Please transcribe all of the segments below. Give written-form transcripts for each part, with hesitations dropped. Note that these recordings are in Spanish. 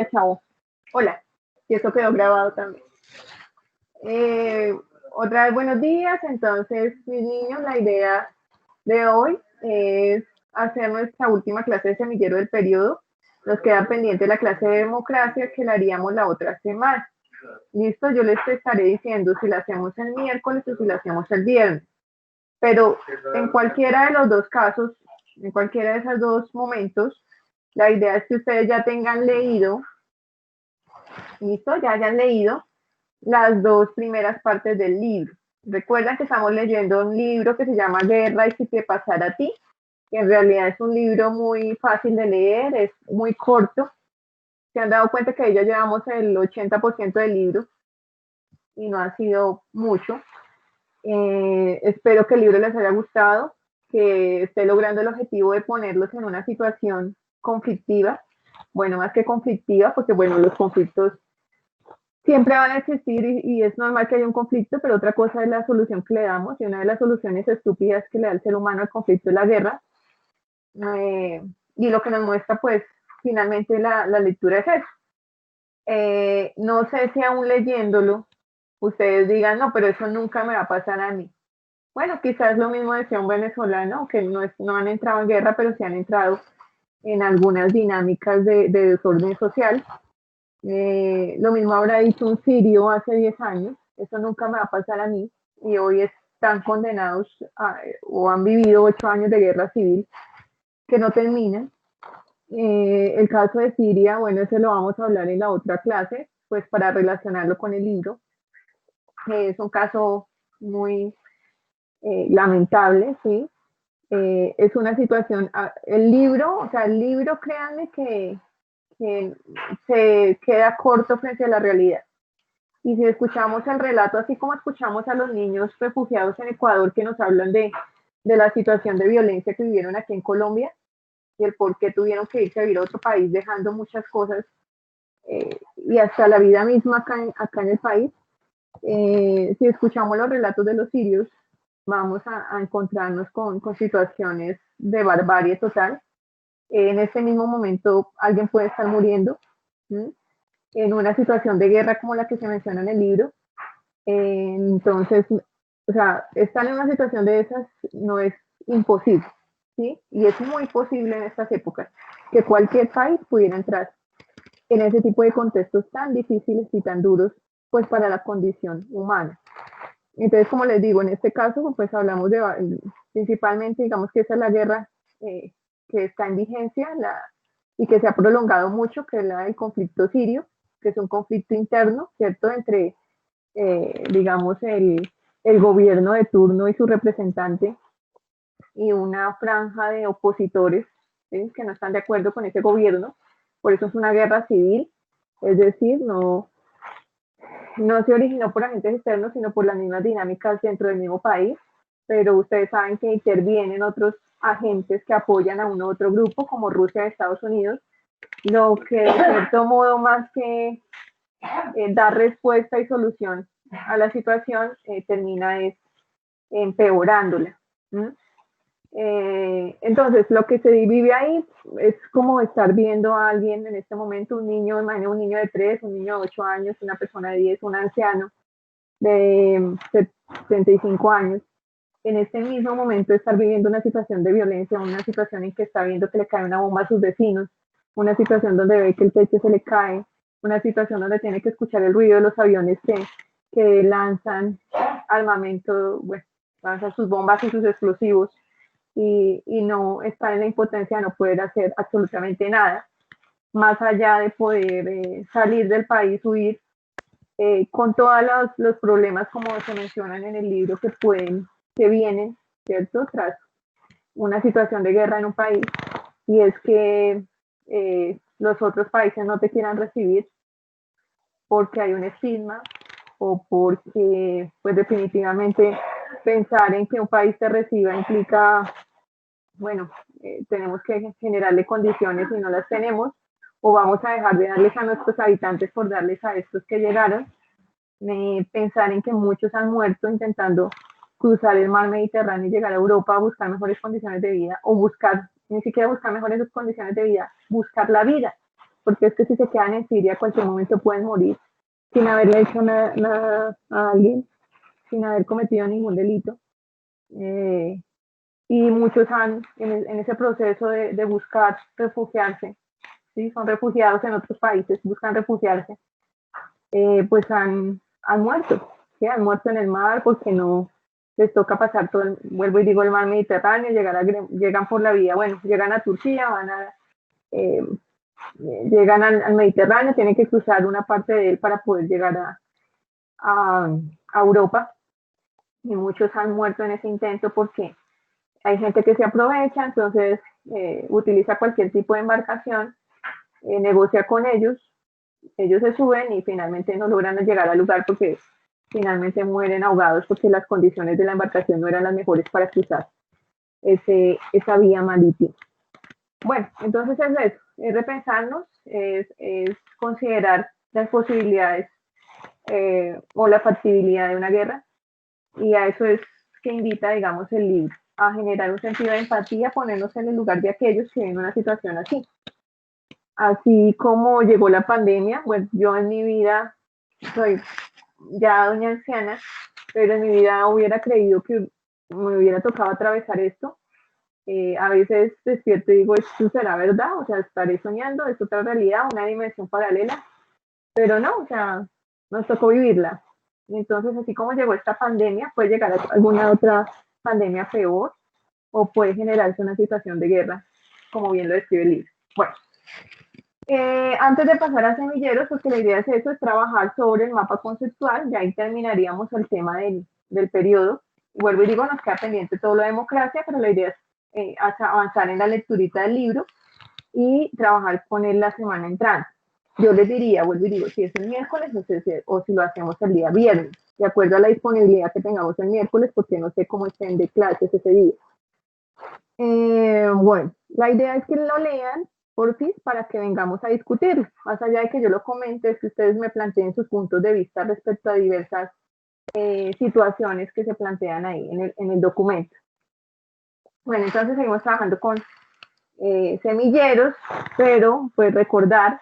Chao. Hola. Y eso quedó grabado también. Eh, Otra vez buenos días. Entonces, mis niños, la idea de hoy es hacer nuestra última clase de semillero del periodo. Nos queda pendiente la clase de democracia que la haríamos la otra semana. Listo, yo les estaré diciendo si la hacemos el miércoles o si la hacemos el viernes. Pero en cualquiera de los dos casos, en cualquiera de esos dos momentos, la idea es que ustedes ya tengan leído, listo, ya hayan leído las dos primeras partes del libro. Recuerda que estamos leyendo un libro que se llama Guerra y si te pasara a ti, que en realidad es un libro muy fácil de leer, es muy corto. Se han dado cuenta que ya llevamos el 80% del libro y no ha sido mucho. Espero que el libro les haya gustado, que esté logrando el objetivo de ponerlos en una situación conflictiva. Bueno, más que conflictiva, porque bueno, los conflictos siempre van a existir y es normal que haya un conflicto, pero otra cosa es la solución que le damos y una de las soluciones estúpidas que le da el ser humano al conflicto es la guerra. Y lo que nos muestra pues finalmente la lectura es eso. No sé si aún leyéndolo ustedes digan, no, pero eso nunca me va a pasar a mí. Bueno, quizás lo mismo decía un venezolano, que no han entrado en guerra, pero sí han entrado en algunas dinámicas de desorden social. Lo mismo habrá dicho un sirio hace 10 años, eso nunca me va a pasar a mí, y hoy están condenados o han vivido 8 años de guerra civil que no terminan. El caso de Siria, bueno, ese lo vamos a hablar en la otra clase, pues para relacionarlo con el libro. Es un caso muy lamentable, ¿sí? Es una situación, el libro, o sea, el libro, créanme que se queda corto frente a la realidad. Y si escuchamos el relato, así como escuchamos a los niños refugiados en Ecuador que nos hablan de la situación de violencia que vivieron aquí en Colombia y el por qué tuvieron que irse a vivir a otro país dejando muchas cosas y hasta la vida misma acá en el país, si escuchamos los relatos de los sirios, vamos a encontrarnos con situaciones de barbarie total. En este mismo momento alguien puede estar muriendo, ¿sí? En una situación de guerra como la que se menciona en el libro. Entonces, o sea, estar en una situación de esas no es imposible, ¿sí? Y es muy posible en estas épocas que cualquier país pudiera entrar en ese tipo de contextos tan difíciles y tan duros, pues para la condición humana. Entonces, como les digo, en este caso, pues hablamos de, principalmente, digamos que esa es la guerra que está en vigencia y que se ha prolongado mucho, que es la del conflicto sirio, que es un conflicto interno, ¿cierto?, entre, digamos, el gobierno de turno y su representante y una franja de opositores, ¿sí?, que no están de acuerdo con ese gobierno. Por eso es una guerra civil, es decir, no se originó por agentes externos, sino por las mismas dinámicas dentro del mismo país, pero ustedes saben que intervienen otros agentes que apoyan a uno u otro grupo, como Rusia y Estados Unidos, lo que de cierto modo, más que dar respuesta y solución a la situación, termina es empeorándola. ¿Mm? Entonces, lo que se vive ahí es como estar viendo a alguien en este momento, un niño, imagínate un niño de 3, un niño de 8 años, una persona de 10, un anciano de 75 años, en este mismo momento estar viviendo una situación de violencia, una situación en que está viendo que le cae una bomba a sus vecinos, una situación donde ve que el techo se le cae, una situación donde tiene que escuchar el ruido de los aviones que lanzan armamento, bueno, lanzan sus bombas y sus explosivos y no estar en la impotencia de no poder hacer absolutamente nada, más allá de poder salir del país, huir, con todos los problemas como se mencionan en el libro que vienen, ¿cierto? Tras una situación de guerra en un país, y es que los otros países no te quieran recibir porque hay un estigma o porque, pues definitivamente, pensar en que un país te reciba implica, bueno, tenemos que generarle condiciones y no las tenemos, o vamos a dejar de darles a nuestros habitantes por darles a estos que llegaron. Pensar en que muchos han muerto intentando cruzar el mar Mediterráneo y llegar a Europa a buscar mejores condiciones de vida, o buscar, ni siquiera buscar mejores condiciones de vida, buscar la vida, porque es que si se quedan en Siria, a cualquier momento pueden morir sin haberle hecho nada a alguien, sin haber cometido ningún delito. Y muchos han, en ese proceso de buscar refugiarse, ¿sí? Son refugiados en otros países, buscan refugiarse, pues han muerto, ¿sí? Han muerto en el mar porque no les toca pasar todo, vuelvo y digo, el mar Mediterráneo, llegan por la vía, bueno, llegan a Turquía, eh, llegan al Mediterráneo, tienen que cruzar una parte de él para poder llegar a Europa, y muchos han muerto en ese intento porque hay gente que se aprovecha, entonces utiliza cualquier tipo de embarcación, negocia con ellos se suben y finalmente no logran llegar al lugar porque finalmente mueren ahogados porque las condiciones de la embarcación no eran las mejores para cruzar esa vía marítima. Bueno, entonces es eso, es repensarnos, es considerar las posibilidades o la factibilidad de una guerra, y a eso es que invita, digamos, el libro, a generar un sentido de empatía, ponernos en el lugar de aquellos que viven una situación así. Así como llegó la pandemia, pues yo en mi vida soy ya doña anciana, pero en mi vida hubiera creído que me hubiera tocado atravesar esto. A veces despierto y digo, ¿esto será verdad? O sea, estaré soñando, es otra realidad, una dimensión paralela, pero no, o sea, nos tocó vivirla. Entonces, así como llegó esta pandemia, puede llegar alguna otra pandemia peor o puede generarse una situación de guerra, como bien lo describe el libro. Bueno, antes de pasar a semilleros, porque la idea es eso, es trabajar sobre el mapa conceptual, ya ahí terminaríamos el tema del periodo. Vuelvo y digo, nos queda pendiente todo lo de democracia, pero la idea es avanzar en la lecturita del libro y trabajar con él la semana entrante. Yo les diría, vuelvo y digo, si es el miércoles o si lo hacemos el día viernes, de acuerdo a la disponibilidad que tengamos el miércoles, porque no sé cómo estén de clases ese día. Bueno, la idea es que lo lean por fin para que vengamos a discutirlo. Más allá de que yo lo comente, es que ustedes me planteen sus puntos de vista respecto a diversas situaciones que se plantean ahí en el documento. Bueno, entonces seguimos trabajando con semilleros, pero pues recordar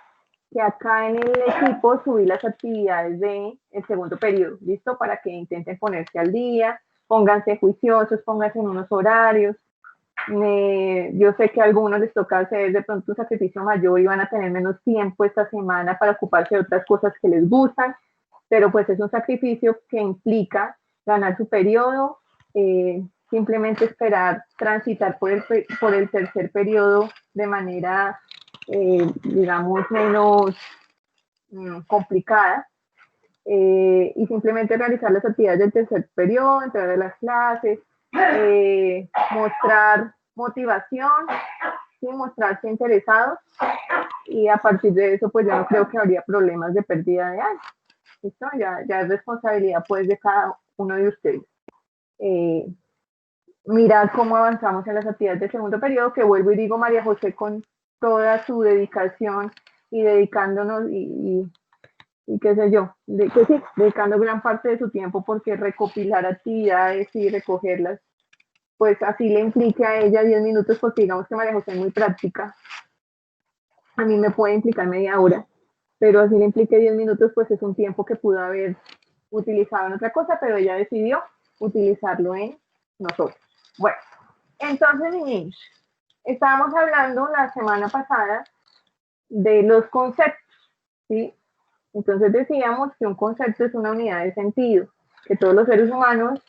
que acá en el equipo subí las actividades del segundo periodo, ¿listo? Para que intenten ponerse al día, pónganse juiciosos, pónganse en unos horarios. Yo sé que a algunos les toca hacer de pronto un sacrificio mayor y van a tener menos tiempo esta semana para ocuparse de otras cosas que les gustan, pero pues es un sacrificio que implica ganar su periodo, simplemente esperar transitar por el tercer periodo de manera, digamos, menos complicada, y simplemente realizar las actividades del tercer periodo, entrar a las clases, mostrar motivación, ¿sí? Mostrarse interesados, y a partir de eso pues yo no creo que habría problemas de pérdida de años. ¿Listo? Ya es responsabilidad pues de cada uno de ustedes. Mirar cómo avanzamos en las actividades del segundo periodo, que vuelvo y digo, María José con toda su dedicación y dedicándonos y qué sé yo, que sí, dedicando gran parte de su tiempo, porque recopilar actividades y recogerlas, pues así le implique a ella 10 minutos, porque digamos que María José es muy práctica, a mí me puede implicar media hora, pero así le implique 10 minutos, pues es un tiempo que pudo haber utilizado en otra cosa, pero ella decidió utilizarlo en nosotros. Bueno, entonces, niños, estábamos hablando la semana pasada de los conceptos, ¿sí? Entonces decíamos que un concepto es una unidad de sentido, que todos los seres humanos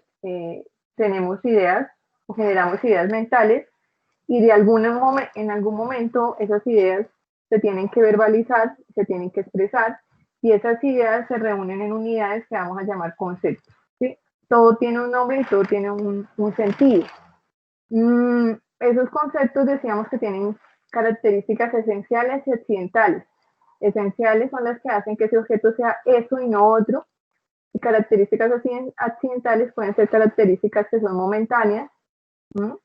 tenemos ideas o generamos ideas mentales, y en algún momento esas ideas se tienen que verbalizar, se tienen que expresar, y esas ideas se reúnen en unidades que vamos a llamar conceptos, ¿sí? Todo tiene un nombre y todo tiene un sentido. Esos conceptos decíamos que tienen características esenciales y accidentales. Esenciales son las que hacen que ese objeto sea eso y no otro, y características accidentales pueden ser características que son momentáneas, ¿no?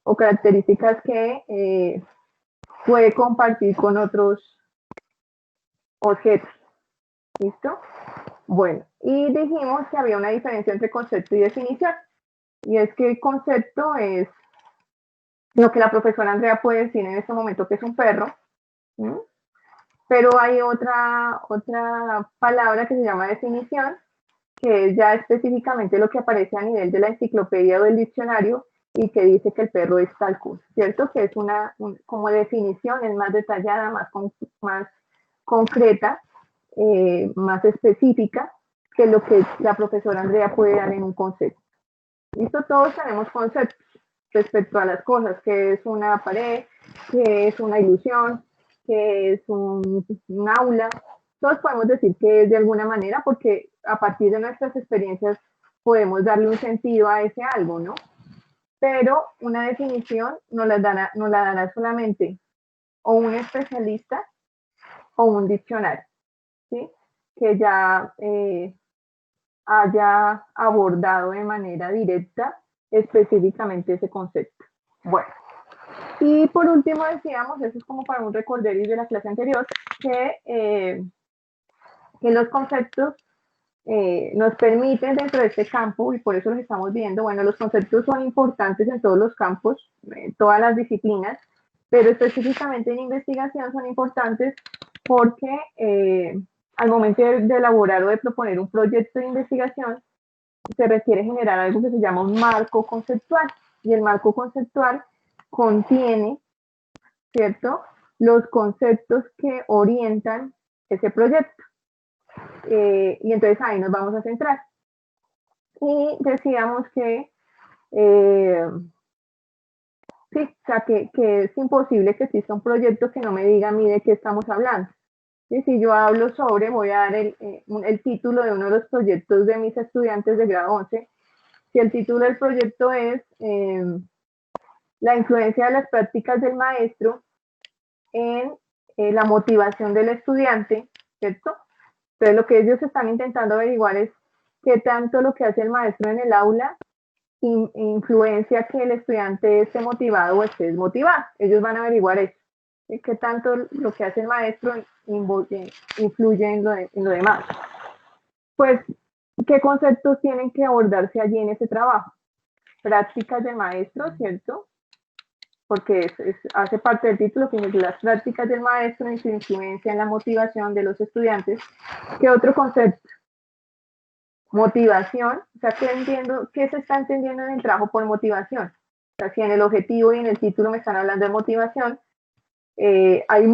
O características que puede compartir con otros objetos. ¿Listo? Bueno, y dijimos que había una diferencia entre concepto y definición, y es que el concepto es lo que la profesora Andrea puede decir en este momento que es un perro, ¿no? Pero hay otra palabra que se llama definición, que es ya específicamente lo que aparece a nivel de la enciclopedia o del diccionario y que dice que el perro es tal cosa, ¿cierto? Que es como definición, es más detallada, más concreta, más específica que lo que la profesora Andrea puede dar en un concepto. ¿Listo? Todos tenemos conceptos respecto a las cosas, que es una pared, que es una ilusión, que es un aula. Todos podemos decir que es de alguna manera porque a partir de nuestras experiencias podemos darle un sentido a ese algo, ¿no? Pero una definición nos la dará solamente o un especialista o un diccionario, ¿sí? Que ya haya abordado de manera directa específicamente ese concepto. Bueno, y por último decíamos, eso es como para un recorderis de la clase anterior, que los conceptos nos permiten dentro de este campo, y por eso los estamos viendo, bueno, los conceptos son importantes en todos los campos, en todas las disciplinas, pero específicamente en investigación son importantes porque al momento de elaborar o de proponer un proyecto de investigación, se requiere generar algo que se llama un marco conceptual, y el marco conceptual contiene, ¿cierto?, los conceptos que orientan ese proyecto. Y entonces ahí nos vamos a centrar. Y decíamos que, sí, o sea, que es imposible que exista un proyecto que no me diga a mí de qué estamos hablando. Y si yo hablo sobre, voy a dar el título de uno de los proyectos de mis estudiantes de grado 11. Si el título del proyecto es la influencia de las prácticas del maestro en la motivación del estudiante, ¿cierto? Entonces lo que ellos están intentando averiguar es qué tanto lo que hace el maestro en el aula influencia que el estudiante esté motivado o esté desmotivado. Ellos van a averiguar eso. Qué tanto lo que hace el maestro influye en lo demás. Pues, ¿qué conceptos tienen que abordarse allí en ese trabajo? Prácticas del maestro, ¿cierto? Porque hace parte del título, que es las prácticas del maestro y su influencia en la motivación de los estudiantes. ¿Qué otro concepto? Motivación, o sea, ¿qué se está entendiendo en el trabajo por motivación? O sea, si en el objetivo y en el título me están hablando de motivación, hay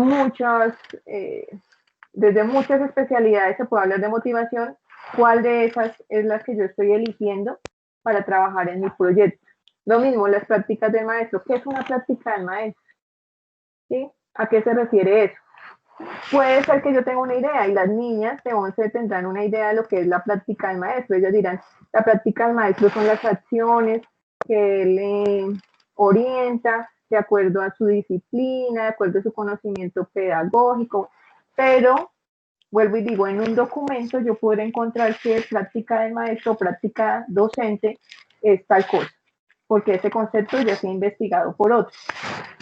desde muchas especialidades se puede hablar de motivación. ¿Cuál de esas es la que yo estoy eligiendo para trabajar en mi proyecto? Lo mismo, las prácticas del maestro. ¿Qué es una práctica del maestro? ¿Sí? ¿A qué se refiere eso? Puede ser que yo tenga una idea y las niñas de 11 tendrán una idea de lo que es la práctica del maestro. Ellas dirán, la práctica del maestro son las acciones que le orienta de acuerdo a su disciplina, de acuerdo a su conocimiento pedagógico, pero vuelvo y digo, en un documento yo podré encontrar que práctica del maestro, práctica docente es tal cosa, porque ese concepto ya se ha investigado por otros,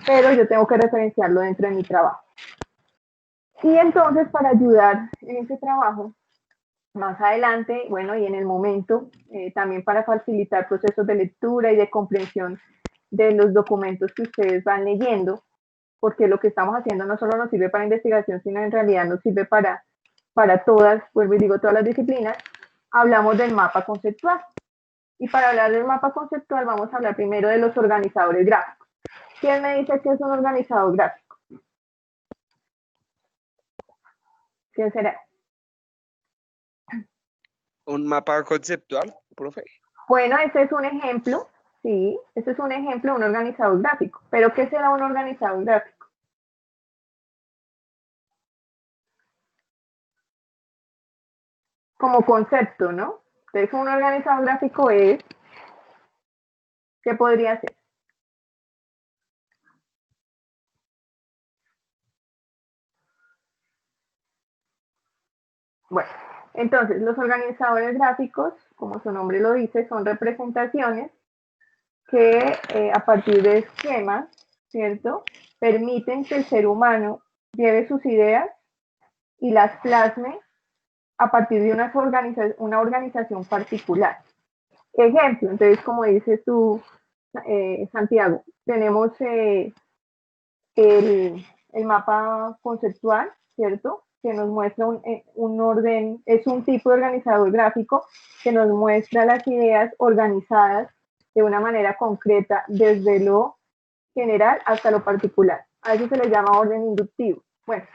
pero yo tengo que referenciarlo dentro de mi trabajo. Y entonces, para ayudar en ese trabajo, más adelante, bueno, y en el momento, también para facilitar procesos de lectura y de comprensión de los documentos que ustedes van leyendo, porque lo que estamos haciendo no solo nos sirve para investigación, sino en realidad nos sirve para todas, vuelvo y digo, todas las disciplinas, hablamos del mapa conceptual. Y para hablar del mapa conceptual vamos a hablar primero de los organizadores gráficos. ¿Quién me dice que es un organizador gráfico? ¿Quién será? ¿Un mapa conceptual, profe? Bueno, este es un ejemplo, sí, este es un ejemplo de un organizador gráfico. ¿Pero qué será un organizador gráfico? Como concepto, ¿no? Entonces, un organizador gráfico es, ¿qué podría ser? Bueno, entonces, los organizadores gráficos, como su nombre lo dice, son representaciones que a partir de esquemas, ¿cierto?, permiten que el ser humano lleve sus ideas y las plasme a partir de una organización particular. Ejemplo, entonces, como dices tú, Santiago, tenemos el mapa conceptual, ¿cierto? Que nos muestra un orden, es un tipo de organizador gráfico que nos muestra las ideas organizadas de una manera concreta desde lo general hasta lo particular. A eso se le llama orden inductivo. Bueno,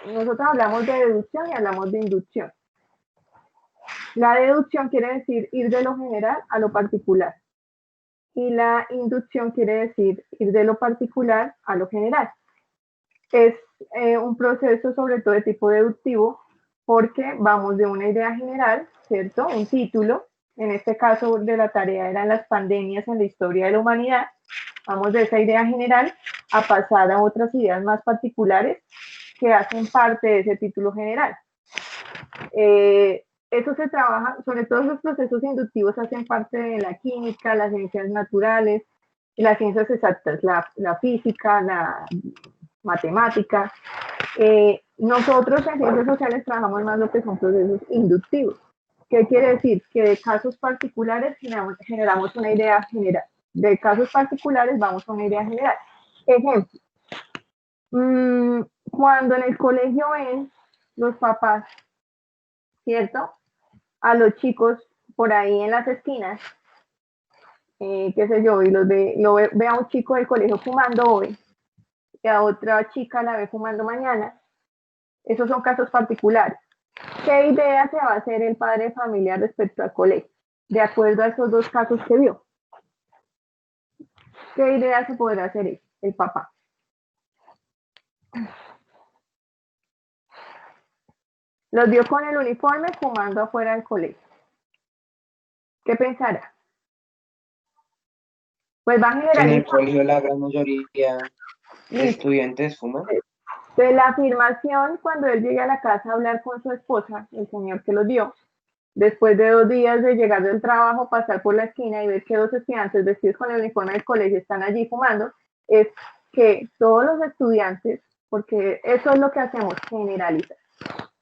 nosotros hablamos de deducción y hablamos de inducción. La deducción quiere decir ir de lo general a lo particular. Y la inducción quiere decir ir de lo particular a lo general. Es un proceso sobre todo de tipo deductivo porque vamos de una idea general, ¿cierto? Un título, en este caso de la tarea eran las pandemias en la historia de la humanidad. Vamos de esa idea general a pasar a otras ideas más particulares que hacen parte de ese título general. Eso se trabaja, sobre todo los procesos inductivos hacen parte de la química, las ciencias naturales, las ciencias exactas, la física, la matemática. Nosotros en ciencias sociales trabajamos más lo que son procesos inductivos. ¿Qué quiere decir? Que de casos particulares generamos una idea general. De casos particulares vamos a una idea general. Ejemplo, cuando en el colegio ven los papás, ¿cierto? A los chicos por ahí en las esquinas, qué sé yo, y ve a un chico del colegio fumando hoy, y a otra chica la ve fumando mañana. Esos son casos particulares. ¿Qué idea se va a hacer el padre de familia respecto al colegio? De acuerdo a esos dos casos que vio. ¿Qué idea se podrá hacer el papá? Los vio con el uniforme fumando afuera del colegio. ¿Qué pensará? Pues va a generalizar. En el colegio la gran mayoría de estudiantes fuman. De la afirmación, cuando él llegue a la casa a hablar con su esposa, el señor que lo dio, después de 2 días de llegar del trabajo, pasar por la esquina y ver que 2 estudiantes vestidos con el uniforme del colegio están allí fumando, es que todos los estudiantes, porque eso es lo que hacemos, generalizar.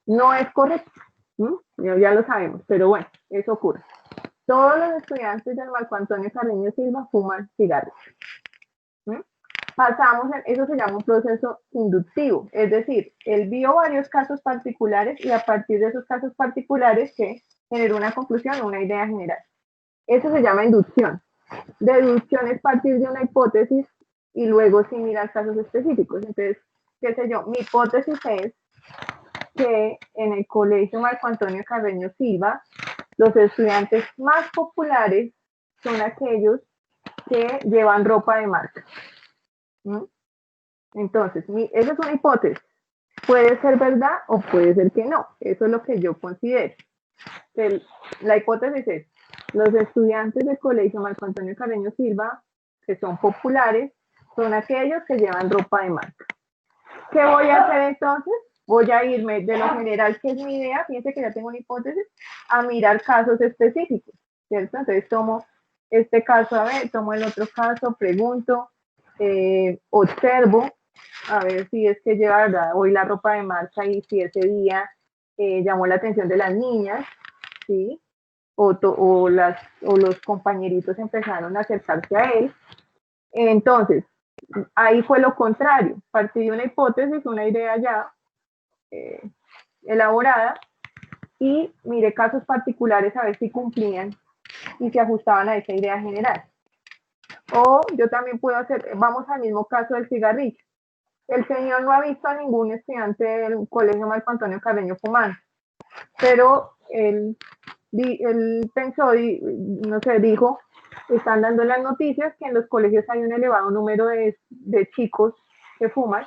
No es correcto, ya lo sabemos, pero bueno, eso ocurre. Todos los estudiantes del Marco Antonio Carreño Silva fuman cigarros. Pasamos, eso se llama un proceso inductivo, es decir, él vio varios casos particulares y a partir de esos casos particulares que generó una conclusión, una idea general. Eso se llama inducción. Deducción es partir de una hipótesis y luego sí mirar casos específicos. Entonces, qué sé yo, mi hipótesis es que en el colegio Marco Antonio Carreño Silva, los estudiantes más populares son aquellos que llevan ropa de marca. Entonces, esa es una hipótesis. Puede ser verdad o puede ser que no. Eso es lo que yo considero. La hipótesis es, los estudiantes del colegio Marco Antonio Carreño Silva, que son populares, son aquellos que llevan ropa de marca. ¿Qué voy a hacer entonces? Voy a irme de lo general, que es mi idea, fíjense que ya tengo una hipótesis, a mirar casos específicos, ¿cierto? Entonces tomo este caso, a ver, tomo el otro caso, pregunto, observo, a ver si es que lleva, ¿verdad?, hoy la ropa de marca y si ese día llamó la atención de las niñas, ¿sí? O los compañeritos empezaron a acercarse a él. Entonces, ahí fue lo contrario, partí de una hipótesis, una idea ya elaborada y miré casos particulares a ver si cumplían y se ajustaban a esa idea general. O yo también puedo hacer, vamos al mismo caso del cigarrillo. El señor no ha visto a ningún estudiante del colegio Marco Antonio Carreño fumando, pero él pensó, no sé, dijo, están dando las noticias que en los colegios hay un elevado número de chicos que fuman.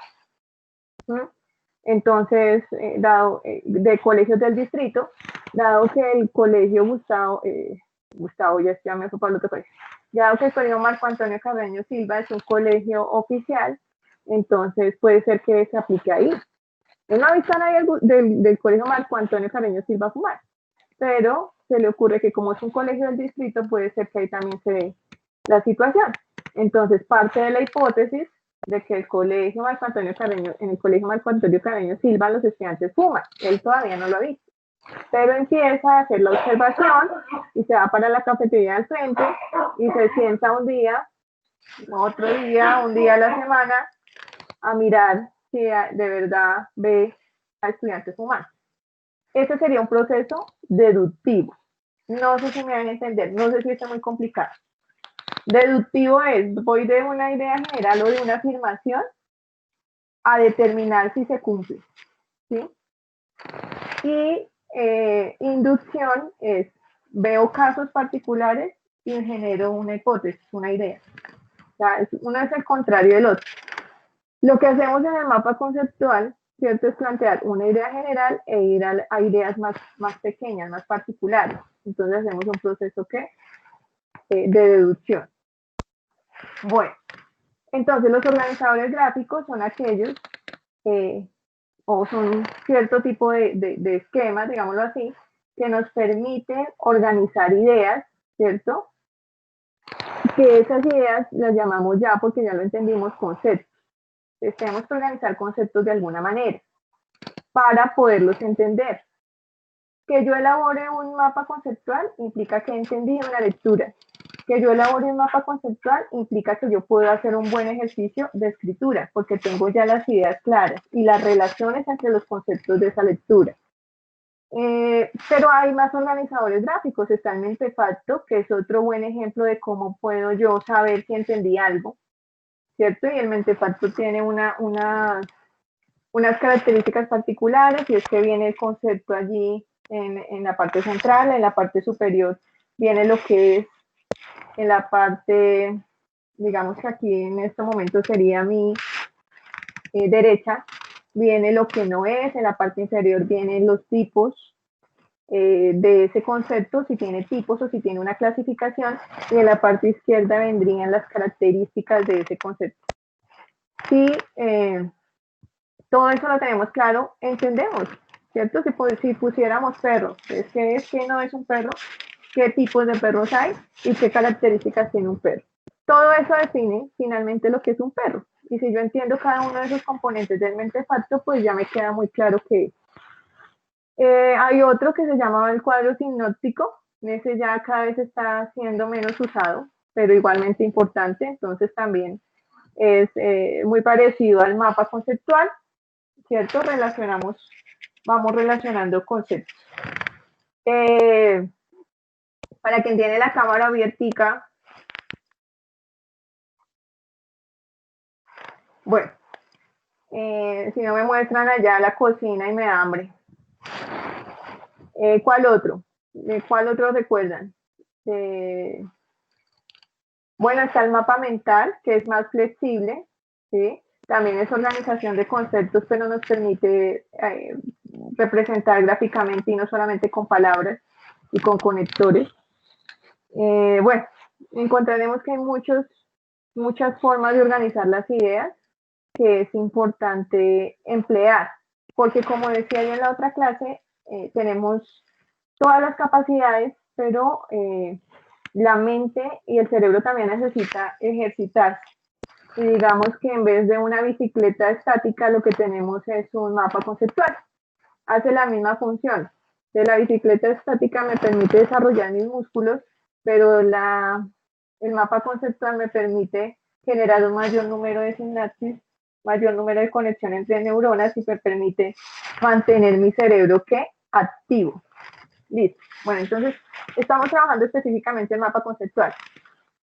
Entonces, de colegios del distrito, dado que el colegio Gustavo, ya me fue para el otro colegio, dado que el colegio Marco Antonio Carreño Silva es un colegio oficial, entonces puede ser que se aplique ahí. Él no ha visto a nadie del colegio Marco Antonio Carreño Silva fumar, pero se le ocurre que como es un colegio del distrito, puede ser que ahí también se dé la situación. Entonces, parte de la hipótesis de que en el colegio Marco Antonio Carreño Silva los estudiantes fuman. Él todavía no lo ha visto. Pero empieza a hacer la observación y se va para la cafetería del frente y se sienta un día, otro día, un día a la semana a mirar si de verdad ve a estudiantes humanos. Ese sería un proceso deductivo. No sé si me van a entender, no sé si está muy complicado. Deductivo es, voy de una idea general o de una afirmación a determinar si se cumple, ¿sí? Y inducción es, veo casos particulares y genero una hipótesis, una idea. O sea, uno es el contrario del otro. Lo que hacemos en el mapa conceptual, ¿cierto? Es plantear una idea general e ir a ideas más pequeñas, más particulares. Entonces hacemos un proceso de deducción. Bueno, entonces los organizadores gráficos son aquellos o son cierto tipo de esquemas, digámoslo así, que nos permiten organizar ideas, ¿cierto? Que esas ideas las llamamos ya, porque ya lo entendimos, conceptos. Entonces, tenemos que organizar conceptos de alguna manera para poderlos entender. Que yo elabore un mapa conceptual implica que he entendido una lectura. Que yo elabore un mapa conceptual implica que yo puedo hacer un buen ejercicio de escritura, porque tengo ya las ideas claras y las relaciones entre los conceptos de esa lectura. Pero hay más organizadores gráficos. Está el Mentefacto, que es otro buen ejemplo de cómo puedo yo saber si entendí algo, ¿cierto? Y el Mentefacto tiene unas características particulares, y es que viene el concepto allí en la parte central, en la parte superior viene lo que es, en la parte, digamos que aquí en este momento sería mi derecha, viene lo que no es, en la parte inferior vienen los tipos de ese concepto, si tiene tipos o si tiene una clasificación, y en la parte izquierda vendrían las características de ese concepto. Si todo eso lo tenemos claro, entendemos, ¿cierto? Si pusiéramos perros, ¿qué es que no es un perro? ¿Qué tipos de perros hay? ¿Y qué características tiene un perro? Todo eso define finalmente lo que es un perro. Y si yo entiendo cada uno de esos componentes del Mentefacto, pues ya me queda muy claro qué es. Hay otro que se llama el cuadro sinóptico. Ese ya cada vez está siendo menos usado, pero igualmente importante. Entonces también es muy parecido al mapa conceptual, ¿cierto? Vamos relacionando conceptos. Para quien tiene la cámara abiertica, bueno, si no me muestran allá la cocina y me da hambre. ¿Cuál otro? ¿Cuál otro recuerdan? Bueno, está el mapa mental, que es más flexible, ¿sí? También es organización de conceptos, pero nos permite representar gráficamente y no solamente con palabras y con conectores. Bueno, encontraremos que hay muchas formas de organizar las ideas que es importante emplear, porque como decía yo en la otra clase, tenemos todas las capacidades, pero la mente y el cerebro también necesita ejercitarse. Y digamos que en vez de una bicicleta estática, lo que tenemos es un mapa conceptual. Hace la misma función. De la bicicleta estática me permite desarrollar mis músculos, pero el mapa conceptual me permite generar un mayor número de sinapsis, mayor número de conexión entre neuronas, y me permite mantener mi cerebro activo. Listo. Bueno, entonces estamos trabajando específicamente el mapa conceptual.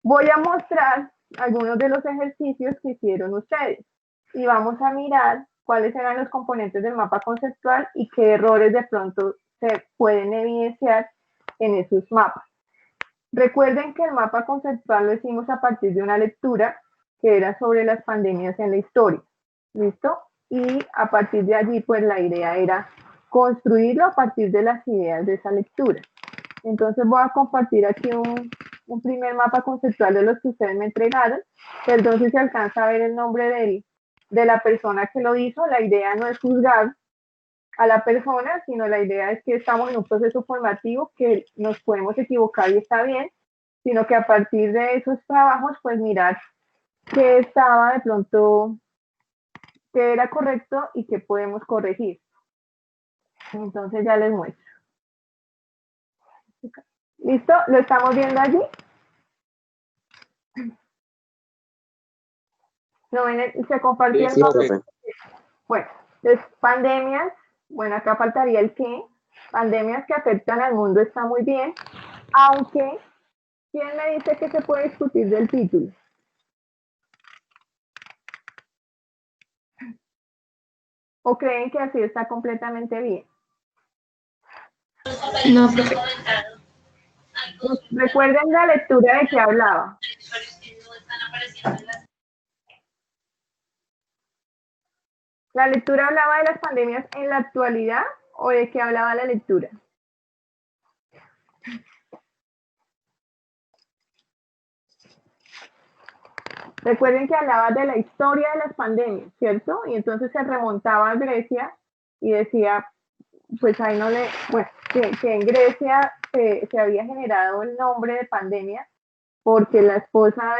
Voy a mostrar algunos de los ejercicios que hicieron ustedes y vamos a mirar cuáles eran los componentes del mapa conceptual y qué errores de pronto se pueden evidenciar en esos mapas. Recuerden que el mapa conceptual lo hicimos a partir de una lectura que era sobre las pandemias en la historia. ¿Listo? Y a partir de allí, pues la idea era construirlo a partir de las ideas de esa lectura. Entonces voy a compartir aquí un primer mapa conceptual de los que ustedes me entregaron. Perdón si se alcanza a ver el nombre de la persona que lo hizo. La idea no es juzgar a la persona, sino la idea es que estamos en un proceso formativo, que nos podemos equivocar y está bien, sino que a partir de esos trabajos, pues mirar qué estaba de pronto, qué era correcto y qué podemos corregir. Entonces ya les muestro. ¿Listo? ¿Lo estamos viendo allí? ¿No ven? Se compartió el mapa. Bueno, entonces pandemias, bueno, acá faltaría el qué. Pandemias que afectan al mundo está muy bien, aunque, ¿quién me dice que se puede discutir del título? ¿O creen que así está completamente bien? No, profe. Pues, recuerden la lectura de que hablaba. ¿La lectura hablaba de las pandemias en la actualidad o de qué hablaba la lectura? Recuerden que hablaba de la historia de las pandemias, ¿cierto? Y entonces se remontaba a Grecia y decía, pues ahí no le, bueno, que en Grecia se había generado el nombre de pandemia porque la esposa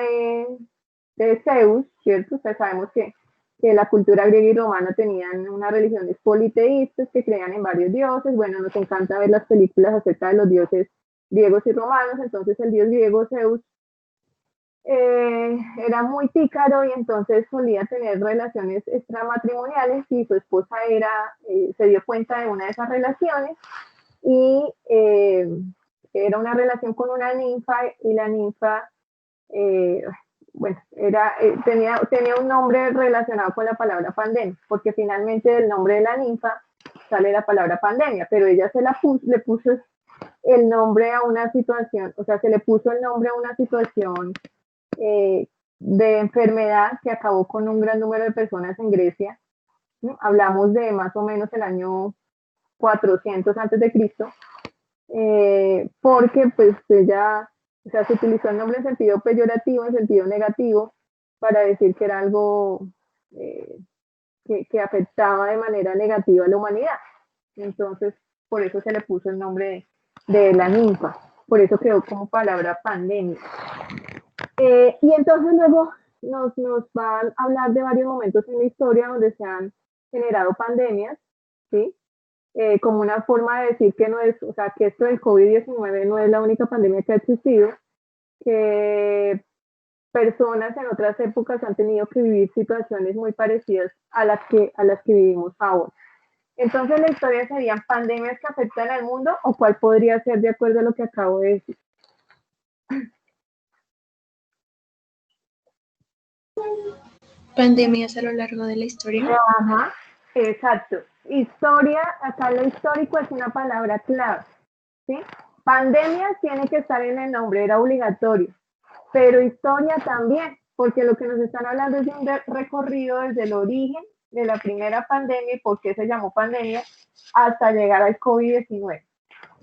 de Zeus, ¿cierto? Ustedes sabemos que la cultura griega y romana tenían unas religiones politeístas que creían en varios dioses. Bueno, nos encanta ver las películas acerca de los dioses griegos y romanos. Entonces el dios griego Zeus era muy pícaro y entonces solía tener relaciones extramatrimoniales y su esposa se dio cuenta de una de esas relaciones y era una relación con una ninfa y la ninfa, bueno, tenía un nombre relacionado con la palabra pandemia, porque finalmente del nombre de la ninfa sale la palabra pandemia, pero ella le puso el nombre a una situación, o sea, se le puso el nombre a una situación de enfermedad que acabó con un gran número de personas en Grecia. ¿No? Hablamos de más o menos el año 400 antes de Cristo, porque pues ella, o sea, se utilizó el nombre en sentido peyorativo, en sentido negativo, para decir que era algo que afectaba de manera negativa a la humanidad. Entonces, por eso se le puso el nombre de la ninfa, por eso quedó como palabra pandemia. Y entonces luego nos van a hablar de varios momentos en la historia donde se han generado pandemias, ¿sí? Como una forma de decir que no es, o sea, que esto del COVID-19 no es la única pandemia que ha existido, que personas en otras épocas han tenido que vivir situaciones muy parecidas a las que vivimos ahora. Entonces la historia serían pandemias que afectan al mundo o cuál podría ser de acuerdo a lo que acabo de decir. Pandemias a lo largo de la historia. Ajá, exacto. Historia, acá lo histórico es una palabra clave, ¿sí? Pandemia tiene que estar en el nombre, era obligatorio, pero historia también, porque lo que nos están hablando es de un recorrido desde el origen de la primera pandemia y por qué se llamó pandemia hasta llegar al COVID-19.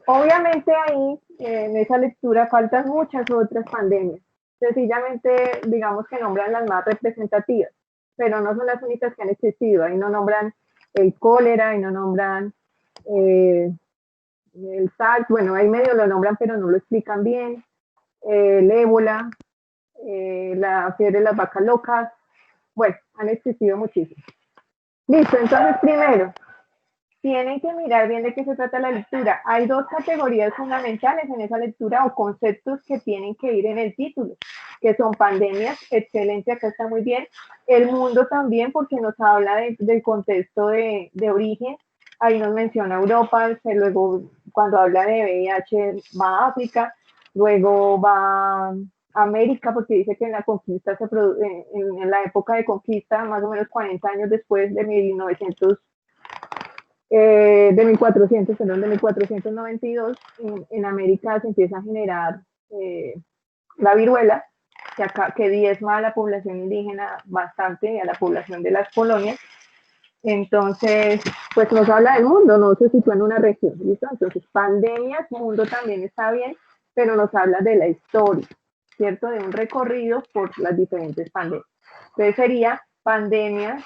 Obviamente ahí, en esa lectura, faltan muchas otras pandemias. Sencillamente, digamos que nombran las más representativas, pero no son las únicas que han existido. Ahí no nombran el cólera, ahí no nombran el SARS, bueno, ahí medio lo nombran, pero no lo explican bien. El ébola, la fiebre de las vacas locas, bueno, han existido muchísimas. Listo, entonces primero, tienen que mirar bien de qué se trata la lectura. Hay dos categorías fundamentales en esa lectura o conceptos que tienen que ir en el título, que son pandemias, excelente, acá está muy bien, el mundo también, porque nos habla del contexto de origen, ahí nos menciona Europa, luego cuando habla de VIH va a África, luego va a América, porque dice que en la conquista en la época de conquista, más o menos 40 años después de 1900 de 1400, perdón, de 1492, en América se empieza a generar la viruela, que diezma a la población indígena bastante y a la población de las colonias. Entonces, pues nos habla del mundo, no se sitúa en una región, ¿listo? Entonces, pandemias, mundo también está bien, pero nos habla de la historia, ¿cierto? De un recorrido por las diferentes pandemias. Entonces sería pandemias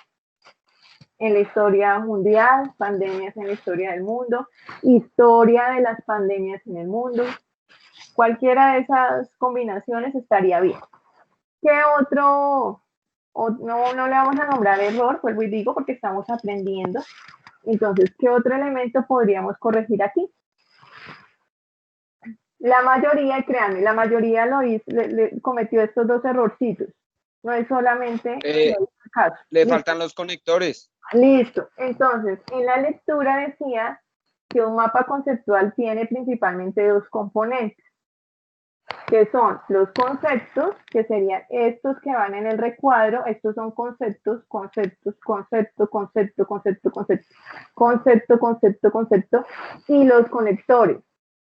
en la historia mundial, pandemias en la historia del mundo, historia de las pandemias en el mundo. Cualquiera de esas combinaciones estaría bien. ¿Qué otro? No le vamos a nombrar error, vuelvo y digo, porque estamos aprendiendo. Entonces, ¿qué otro elemento podríamos corregir aquí? La mayoría, y créanme, la mayoría lo hizo, cometió estos dos errorcitos. no es solamente Eh, caso. Le Listo. faltan los conectores. Listo. Entonces, en la lectura decía que un mapa conceptual tiene principalmente dos componentes, que son los conceptos, que serían estos que van en el recuadro. Estos son conceptos, concepto, concepto, concepto, concepto, concepto, concepto, concepto, y los conectores.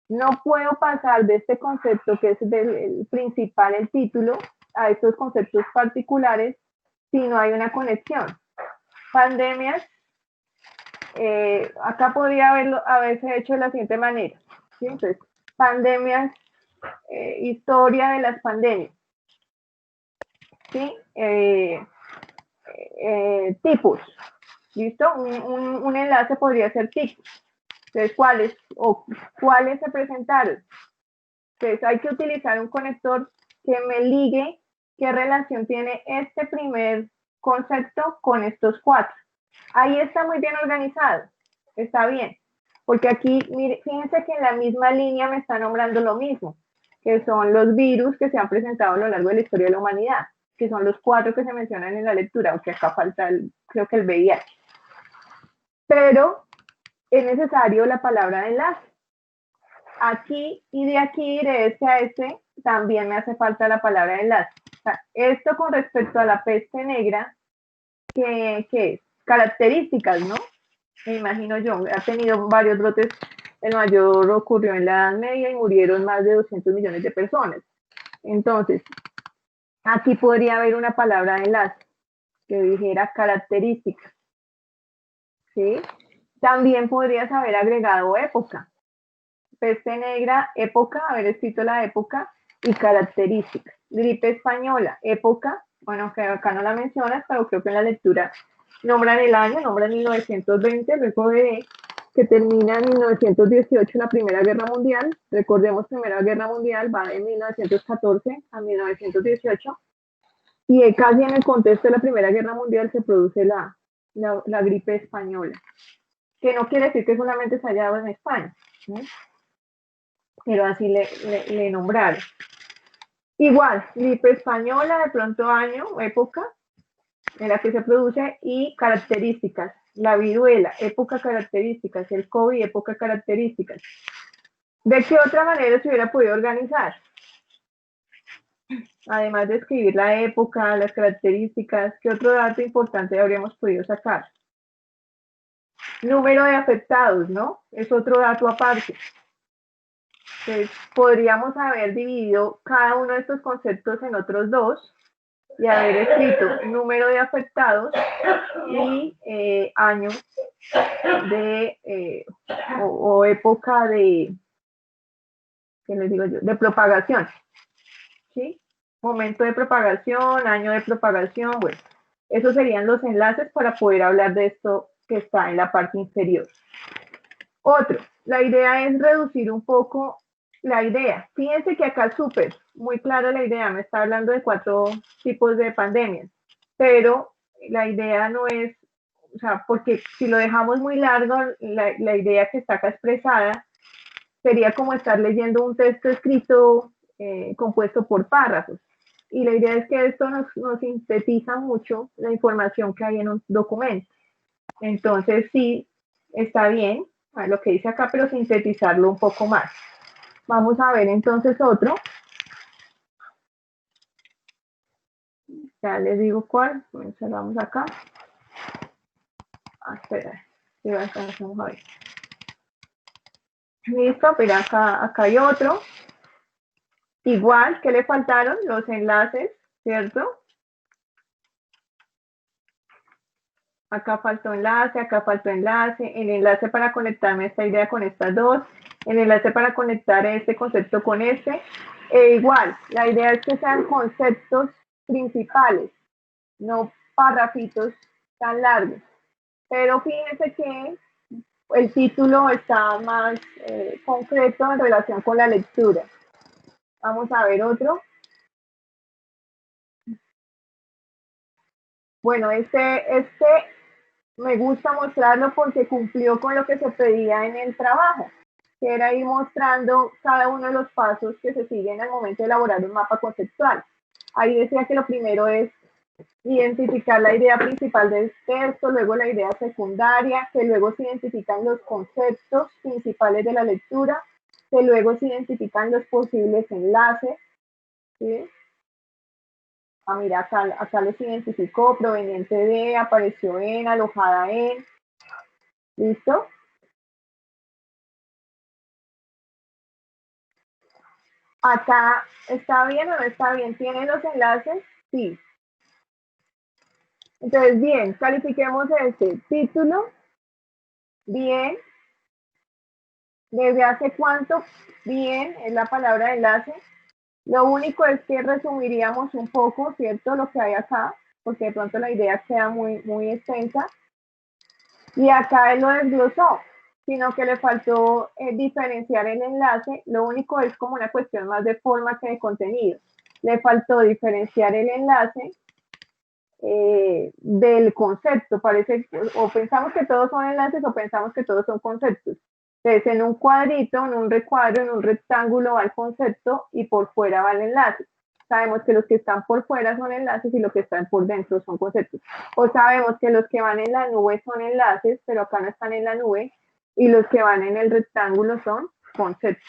No puedo pasar de este concepto, que es el principal, el título, a estos conceptos particulares si no hay una conexión. Pandemias, acá podría haberse hecho de la siguiente manera, ¿sí? Entonces, pandemias, historia de las pandemias, ¿sí? Tipos, ¿listo? Un enlace podría ser tipos. Entonces, ¿cuáles se presentaron? Entonces, hay que utilizar un conector que me ligue qué relación tiene este primer concepto con estos cuatro. Ahí está muy bien organizado, está bien, porque aquí, mire, fíjense que en la misma línea me está nombrando lo mismo, que son los virus que se han presentado a lo largo de la historia de la humanidad, que son los cuatro que se mencionan en la lectura, aunque acá falta, creo que el VIH. Pero es necesario la palabra de enlace. Aquí y de aquí, de este a este, también me hace falta la palabra de enlace. O sea, esto con respecto a la peste negra, ¿qué es? Características, ¿no? Me imagino yo, ha tenido varios brotes, el mayor ocurrió en la Edad Media y murieron más de 200 millones de personas. Entonces, aquí podría haber una palabra de enlace que dijera características, ¿sí? También podrías haber agregado época, peste negra, época, haber escrito la época y características. Gripe española, época, bueno, que acá no la mencionas, pero creo que en la lectura nombran el año, nombran 1920, luego de que termina en 1918 la Primera Guerra Mundial. Recordemos, Primera Guerra Mundial va de 1914 a 1918, y casi en el contexto de la Primera Guerra Mundial se produce la gripe española, que no quiere decir que solamente se haya dado en España, ¿no? Pero así le nombraron. Igual, gripe española, de pronto año, época en la que se produce, y características. La viruela, época, características. El COVID, época, características. ¿De qué otra manera se hubiera podido organizar? Además de escribir la época, las características, ¿qué otro dato importante habríamos podido sacar? Número de afectados, ¿no? Es otro dato aparte. Entonces, podríamos haber dividido cada uno de estos conceptos en otros dos y haber escrito número de afectados y año de o época de, ¿qué les digo yo? De propagación, ¿sí? Momento de propagación, año de propagación, bueno, esos serían los enlaces para poder hablar de esto que está en la parte inferior. Otro, la idea es reducir un poco la idea. Fíjense que acá súper, muy claro la idea, me está hablando de 4 tipos de pandemias, pero la idea no es, o sea, porque si lo dejamos muy largo, la idea que está acá expresada sería como estar leyendo un texto escrito compuesto por párrafos. Y la idea es que esto nos sintetiza mucho la información que hay en un documento. Entonces, sí, está bien lo que dice acá, pero sintetizarlo un poco más. Vamos a ver entonces otro. Ya les digo cuál. Vamos acá. Espera, vamos a ver. Listo, pero acá hay otro. Igual, ¿qué le faltaron? Los enlaces, ¿cierto? Acá faltó enlace, acá faltó enlace, el enlace para conectarme esta idea con estas dos, el enlace para conectar este concepto con este. Igual, la idea es que sean conceptos principales, no párrafitos tan largos. Pero fíjense que el título está más concreto en relación con la lectura. Vamos a ver otro. Bueno, este me gusta mostrarlo porque cumplió con lo que se pedía en el trabajo, que era ir mostrando cada uno de los pasos que se siguen al momento de elaborar un mapa conceptual. Ahí decía que lo primero es Identificar la idea principal del texto, luego la idea secundaria, que luego se identifican los conceptos principales de la lectura, que luego se identifican los posibles enlaces, ¿sí? Mira, acá los identificó, proveniente de, apareció en, alojada en, ¿listo? Acá, ¿está bien o no está bien? ¿Tiene los enlaces? Sí. Entonces, bien, califiquemos este título. Bien. ¿Desde hace cuánto? Bien, es la palabra enlace. Lo único es que resumiríamos un poco, ¿cierto? Lo que hay acá, porque de pronto la idea queda muy extensa. Y acá él lo desglosó, sino que le faltó diferenciar el enlace. Lo único es como una cuestión más de forma que de contenido. Le faltó diferenciar el enlace del concepto. Parece, o pensamos que todos son enlaces o pensamos que todos son conceptos. Entonces, en un cuadrito, en un recuadro, en un rectángulo va el concepto y por fuera va el enlace. Sabemos que los que están por fuera son enlaces y los que están por dentro son conceptos. O sabemos que los que van en la nube son enlaces, pero acá no están en la nube, y los que van en el rectángulo son conceptos.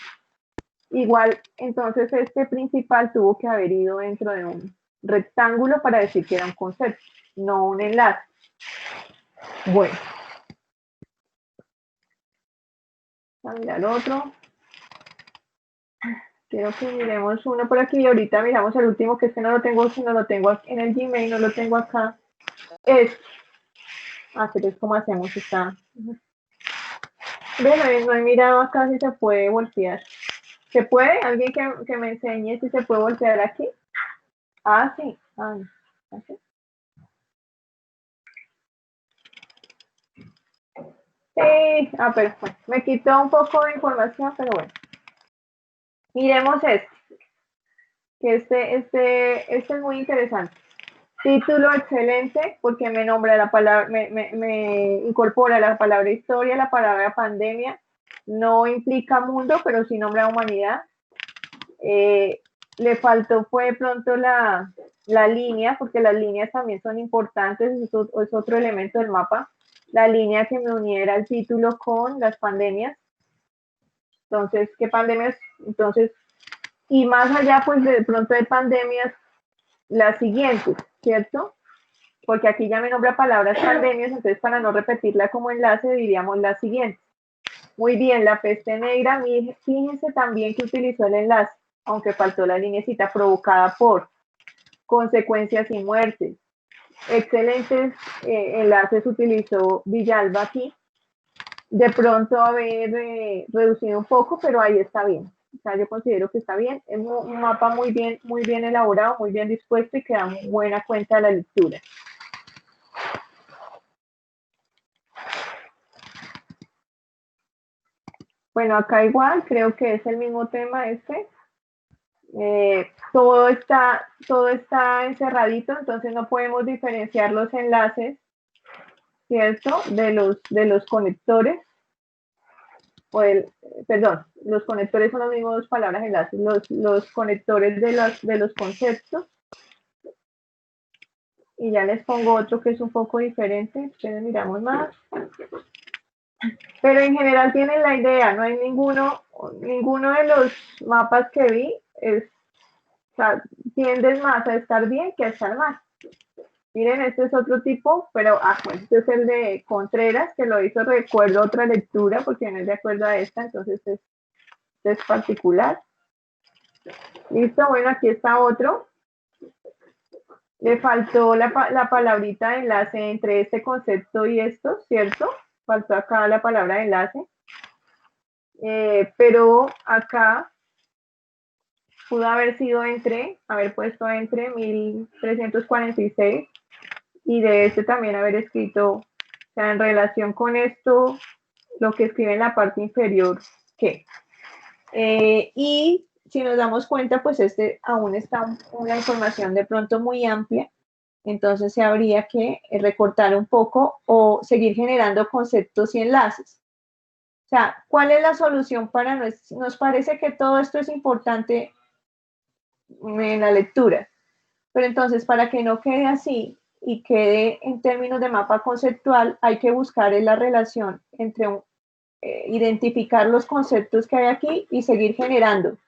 Igual, entonces este principal tuvo que haber ido dentro de un rectángulo para decir que era un concepto, no un enlace. Bueno. Vamos a mirar otro. Quiero que miremos uno por aquí y ahorita miramos el último, que este no lo tengo, sino lo tengo en el Gmail, no lo tengo acá. Pero es como hacemos esta. Bueno, no he mirado acá si se puede voltear. ¿Se puede? ¿Alguien que me enseñe si se puede voltear aquí? Sí. ¿Así? Sí, pero bueno, me quitó un poco de información, pero bueno. Miremos que este es muy interesante. Título excelente, porque me nombra la palabra, me incorpora la palabra historia, la palabra pandemia. No implica mundo, pero sí nombra humanidad. Le faltó fue de pronto la línea, porque las líneas también son importantes, es otro elemento del mapa. La línea que me uniera el título con las pandemias. Entonces, ¿qué pandemias? Entonces, y más allá, pues de pronto de pandemias, las siguientes, ¿cierto? Porque aquí ya me nombra palabras pandemias, entonces para no repetirla como enlace diríamos la siguiente. Muy bien, la peste negra, fíjense también que utilizó el enlace, aunque faltó la linecita, provocada por consecuencias y muertes. Excelentes enlaces utilizó Villalba aquí. De pronto haber reducido un poco, pero ahí está bien. O sea, yo considero que está bien. Es un mapa muy bien elaborado, muy bien dispuesto y que da buena cuenta de la lectura. Bueno, acá igual, creo que es el mismo tema este. Todo está encerradito, entonces no podemos diferenciar los enlaces, ¿cierto? De los conectores. Perdón, los conectores son las mismas dos palabras, enlaces. Los conectores de los conceptos. Y ya les pongo otro que es un poco diferente. Ustedes miramos más. Pero en general tienen la idea, no hay ninguno de los mapas que vi o sea, tienden más a estar bien que a estar mal. Miren, este es otro tipo, pero bueno, este es el de Contreras, que lo hizo, recuerdo otra lectura, porque no es de acuerdo a esta, entonces este es particular. Listo, bueno, aquí está otro. Le faltó la palabrita de enlace entre este concepto y esto, ¿cierto? Faltó acá la palabra de enlace. Pero acá pudo haber sido haber puesto entre 1346 y de este también haber escrito, o sea, en relación con esto, lo que escribe en la parte inferior, ¿qué? Y si nos damos cuenta, pues aún está una información de pronto muy amplia, entonces se habría que recortar un poco o seguir generando conceptos y enlaces. O sea, ¿cuál es la solución para nos parece que todo esto es importante en la lectura? Pero entonces, para que no quede así y quede en términos de mapa conceptual, hay que buscar la relación entre identificar los conceptos que hay aquí y seguir generando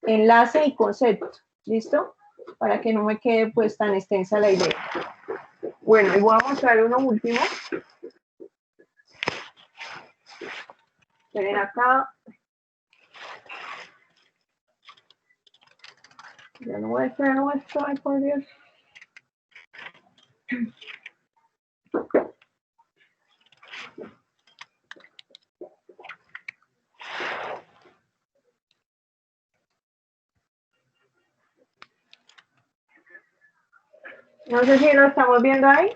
enlace y concepto. ¿Listo? Para que no me quede pues tan extensa la idea. Bueno, y voy a mostrar uno último. Miren acá. Ya no muestro, ay por Dios. No sé si lo estamos viendo ahí.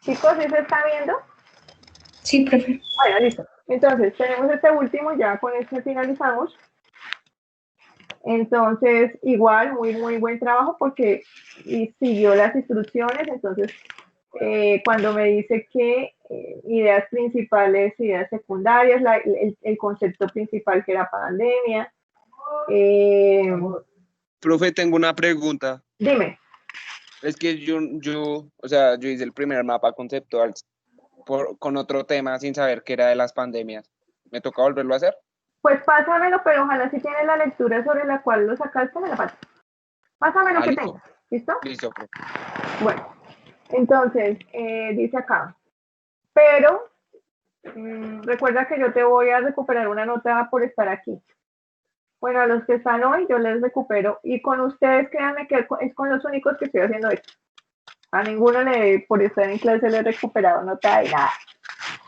Chicos, ¿sí se está viendo? Sí, profe. Bueno, listo. Entonces, tenemos este último, ya con este finalizamos. Entonces, igual, muy buen trabajo porque siguió las instrucciones. Entonces, cuando me dice que ideas principales, ideas secundarias, el concepto principal que era pandemia. Profe, tengo una pregunta. Dime. Es que o sea, yo hice el primer mapa conceptual con otro tema sin saber que era de las pandemias. ¿Me toca volverlo a hacer? Pues pásamelo, pero ojalá si tienes la lectura sobre la cual lo sacaste, me la pasas. Pásamelo que tengo. ¿Listo? Listo, profe. Bueno, entonces, dice acá, pero recuerda que yo te voy a recuperar una nota por estar aquí. Bueno, a los que están hoy, yo les recupero. Y con ustedes, créanme que es con los únicos que estoy haciendo esto. A ninguno por estar en clase le he recuperado nota de nada.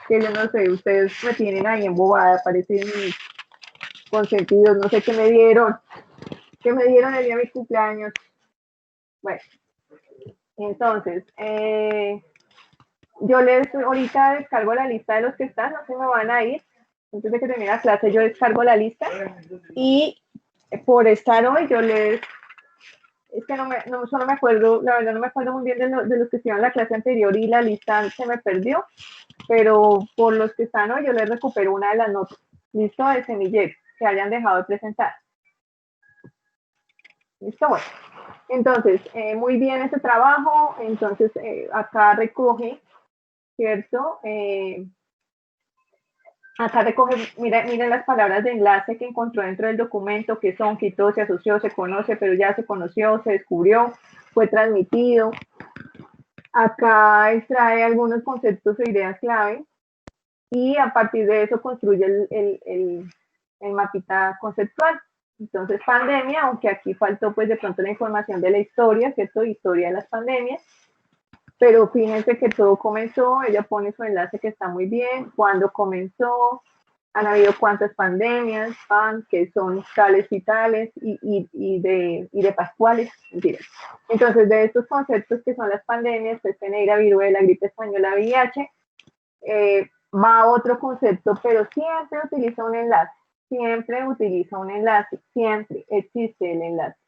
Que yo no sé, ustedes me tienen ahí embobada, parecen mis consentidos, no sé qué me dieron. ¿Qué me dieron el día de mi cumpleaños? Bueno, entonces, yo ahorita descargo la lista de los que están, no se me van a ir. Antes de que termine la clase, yo descargo la lista y por estar hoy, es que solo me acuerdo, la verdad no me acuerdo muy bien de los que estuvieron en la clase anterior y la lista se me perdió, pero por los que están hoy, yo les recupero una de las notas, listo, de semillero, que hayan dejado de presentar. Listo, bueno. Entonces, muy bien ese trabajo, entonces acá recoge, ¿cierto? Acá recoge, miren las palabras de enlace que encontró dentro del documento, que son, quitó, se asoció, se conoce, pero ya se conoció, se descubrió, fue transmitido. Acá extrae algunos conceptos e ideas clave y a partir de eso construye el mapita conceptual. Entonces, pandemia, aunque aquí faltó pues de pronto la información de la historia, ¿cierto? Historia de las pandemias. Pero fíjense que todo comenzó, ella pone su enlace que está muy bien, cuándo comenzó, han habido cuántas pandemias, que son tales y tales, y de pascuales, mentiras. Entonces, de estos conceptos que son las pandemias, peste negra, viruela, gripe española, VIH, va otro concepto, pero siempre utiliza un enlace, siempre existe el enlace.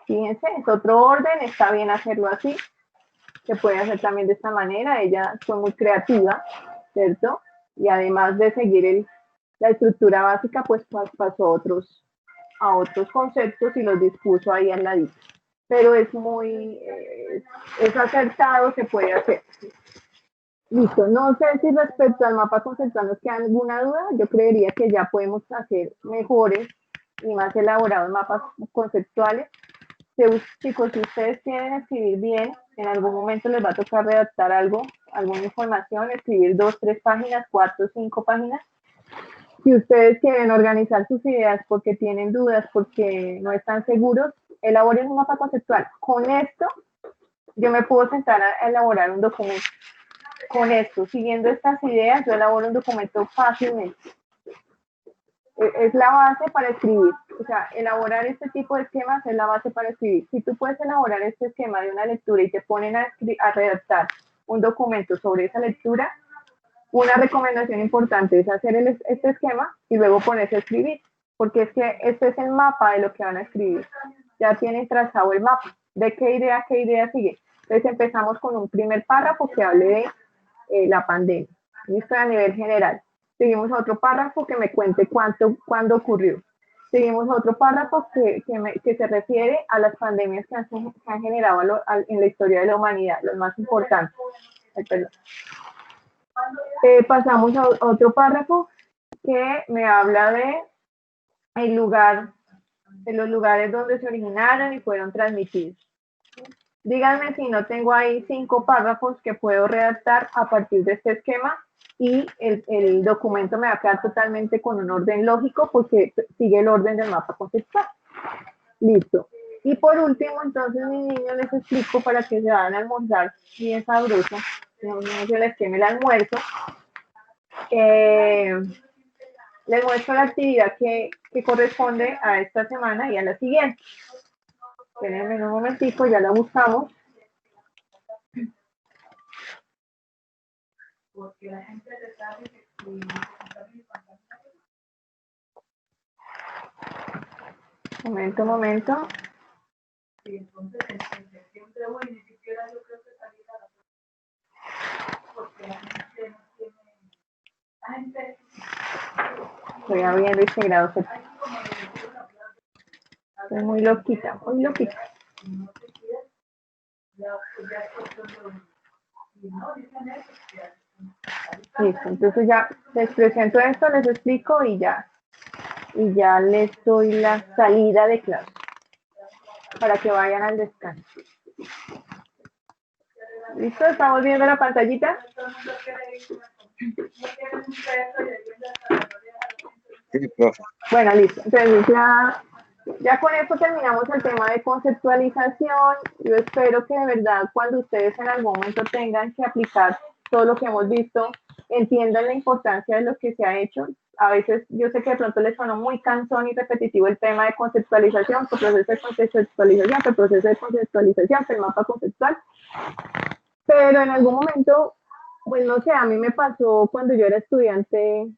Fíjense, es otro orden, está bien hacerlo así. Se puede hacer también de esta manera, ella fue muy creativa, ¿cierto? Y además de seguir la estructura básica, pues pasó a otros conceptos y los dispuso ahí al ladito. Pero es es acertado, se puede hacer. Listo, no sé si respecto al mapa conceptual nos queda alguna duda, yo creería que ya podemos hacer mejores y más elaborados mapas conceptuales. Chicos, si ustedes quieren escribir bien, en algún momento les va a tocar redactar algo, alguna información, escribir 2, 3 páginas, 4, 5 páginas. Si ustedes quieren organizar sus ideas porque tienen dudas, porque no están seguros, elaboren un mapa conceptual. Con esto, yo me puedo sentar a elaborar un documento. Con esto, siguiendo estas ideas, yo elaboro un documento fácilmente. Es la base para escribir, o sea, elaborar este tipo de esquemas es la base para escribir. Si tú puedes elaborar este esquema de una lectura y te ponen a redactar un documento sobre esa lectura, una recomendación importante es hacer este esquema y luego ponerse a escribir, porque es que este es el mapa de lo que van a escribir. Ya tienen trazado el mapa de qué idea sigue. Entonces empezamos con un primer párrafo que hable de la pandemia, listo, a nivel general. Seguimos a otro párrafo que me cuente cuándo ocurrió. Seguimos a otro párrafo que se refiere a las pandemias que han generado en la historia de la humanidad, los más importantes. Pasamos a otro párrafo que me habla de los lugares donde se originaron y fueron transmitidos. Díganme si no tengo ahí 5 párrafos que puedo redactar a partir de este esquema y el documento me va a quedar totalmente con un orden lógico porque sigue el orden del mapa conceptual. Listo. Y por último, entonces, mis niños, les explico para que se vayan a almorzar bien sabroso. No se les queme el almuerzo. Les muestro la actividad que corresponde a esta semana y a la siguiente. Espérenme un momentico, ya la buscamos. Momento. Estoy abriendo este grado. Estoy muy loquita, muy loquita. Listo, entonces ya les presento esto, les explico y ya les doy la salida de clase para que vayan al descanso. ¿Listo? ¿Estamos viendo la pantallita? Sí, profe. Bueno, listo. Entonces ya con esto terminamos el tema de conceptualización. Yo espero que de verdad cuando ustedes en algún momento tengan que aplicar todo lo que hemos visto, entiendan la importancia de lo que se ha hecho. A veces yo sé que de pronto les suena muy cansón y repetitivo el tema de conceptualización, el proceso de conceptualización, el proceso de conceptualización, el mapa conceptual. Pero en algún momento, pues no sé, a mí me pasó cuando yo era estudiante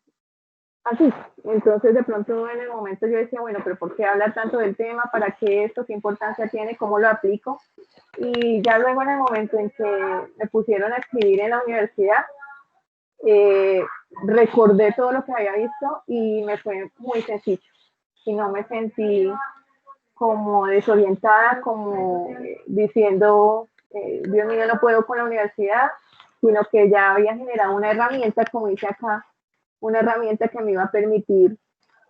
así. Entonces, de pronto en el momento yo decía, bueno, pero ¿por qué hablar tanto del tema? ¿Para qué esto? ¿Qué importancia tiene? ¿Cómo lo aplico? Y ya luego en el momento en que me pusieron a escribir en la universidad, recordé todo lo que había visto y me fue muy sencillo. Y no me sentí como desorientada, como diciendo, Dios mío, no puedo con la universidad, sino que ya había generado una herramienta, como dice acá, una herramienta que me iba a permitir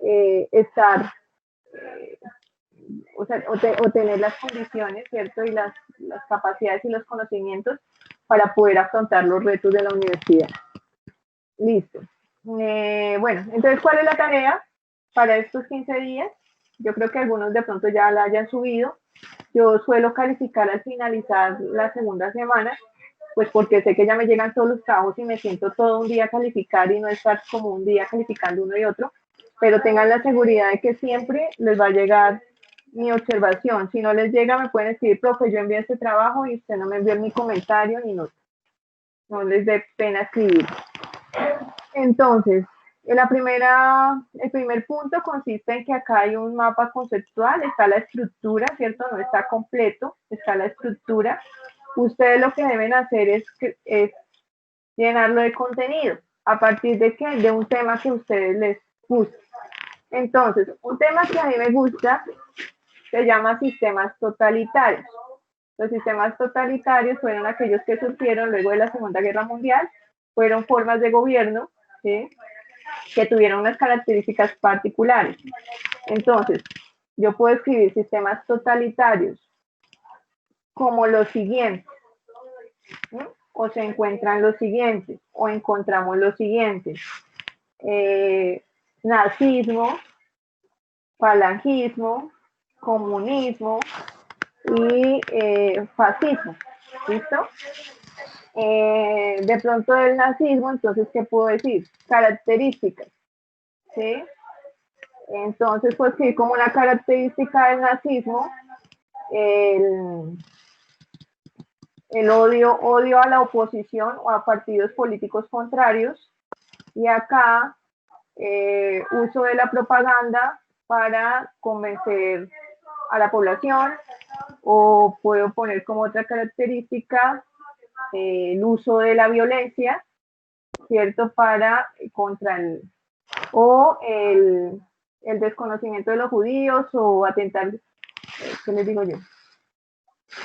estar, o tener las condiciones, ¿cierto? Y las capacidades y los conocimientos para poder afrontar los retos de la universidad. Listo. Bueno, entonces, ¿cuál es la tarea para estos 15 días? Yo creo que algunos de pronto ya la hayan subido. Yo suelo calificar al finalizar la segunda semana, pues porque sé que ya me llegan todos los trabajos y me siento todo un día a calificar y no estar como un día calificando uno y otro, pero tengan la seguridad de que siempre les va a llegar mi observación. Si no les llega, me pueden escribir, profe, yo envié este trabajo y usted no me envió ni comentario ni nota. No les dé pena escribir. Entonces, el primer punto consiste en que acá hay un mapa conceptual, está la estructura, ¿cierto? No está completo, está la estructura. Ustedes lo que deben hacer es llenarlo de contenido. ¿A partir de qué? De un tema que a ustedes les gusta. Entonces, un tema que a mí me gusta se llama sistemas totalitarios. Los sistemas totalitarios fueron aquellos que surgieron luego de la Segunda Guerra Mundial, fueron formas de gobierno, ¿sí?, que tuvieron unas características particulares. Entonces, yo puedo escribir sistemas totalitarios como los siguientes, ¿sí?, o se encuentran los siguientes, o encontramos los siguientes. Nazismo, falangismo, comunismo y fascismo. ¿Listo? De pronto del nazismo, entonces, ¿qué puedo decir? Características, ¿sí? Entonces, pues sí, como una característica del nazismo, el odio a la oposición o a partidos políticos contrarios, y acá uso de la propaganda para convencer a la población, o puedo poner como otra característica el uso de la violencia ¿cierto? Contra el desconocimiento de los judíos o atentar, ¿qué les digo yo?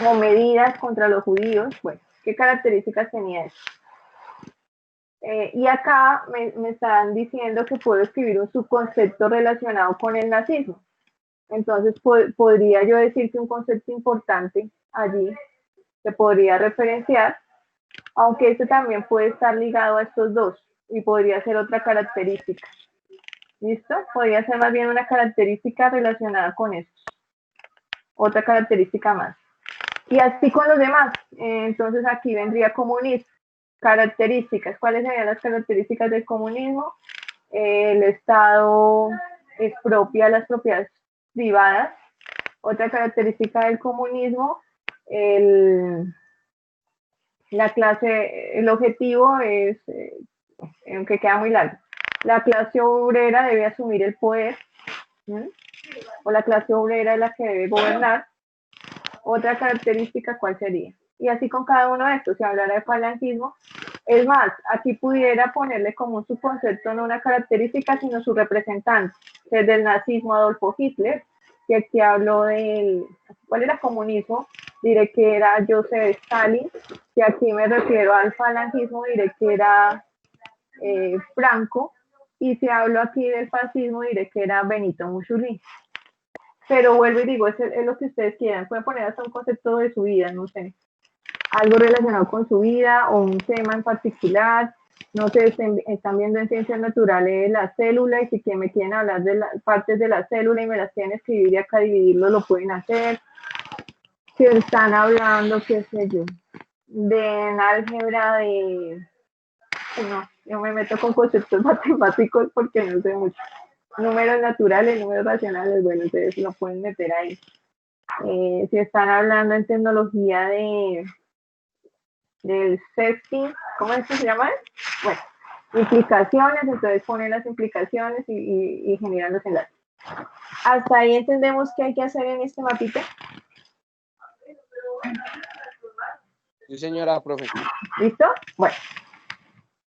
O medidas contra los judíos. Bueno, ¿qué características tenía eso? Y acá me están diciendo que puedo escribir un subconcepto relacionado con el nazismo. Entonces, podría yo decir que un concepto importante allí se podría referenciar, aunque este también puede estar ligado a estos dos y podría ser otra característica. ¿Listo? Podría ser más bien una característica relacionada con esto. Otra característica más. Y así con los demás. Entonces aquí vendría comunismo. Características. ¿Cuáles serían las características del comunismo? El Estado expropia las propiedades privadas. Otra característica del comunismo, la clase, el objetivo es, aunque queda muy largo, la clase obrera debe asumir el poder, ¿sí? O la clase obrera es la que debe gobernar. Otra característica, ¿cuál sería? Y así con cada uno de estos, si hablara de falangismo, es más, aquí pudiera ponerle como un subconcepto, no una característica, sino su representante, desde el nazismo Adolfo Hitler, que aquí habló del, ¿cuál era comunismo? Diré que era Joseph Stalin, que aquí me refiero al falangismo, diré que era Franco, y si hablo aquí del fascismo, diré que era Benito Mussolini. Pero vuelvo y digo, es lo que ustedes quieran, pueden poner hasta un concepto de su vida, no sé, algo relacionado con su vida o un tema en particular. No sé, están viendo en ciencias naturales la célula y si me quieren hablar de las partes de la célula y me las quieren escribir y acá dividirlo, lo pueden hacer. Si están hablando, qué sé yo, de álgebra, no, yo me meto con conceptos matemáticos porque no sé mucho. Números naturales, números racionales, bueno, ustedes lo pueden meter ahí. Si están hablando en tecnología del safety, ¿cómo es que se llama? Bueno, implicaciones, entonces ponen las implicaciones y generan los enlaces. ¿Hasta ahí entendemos qué hay que hacer en este mapita? Sí, señora, profe. ¿Listo? Bueno.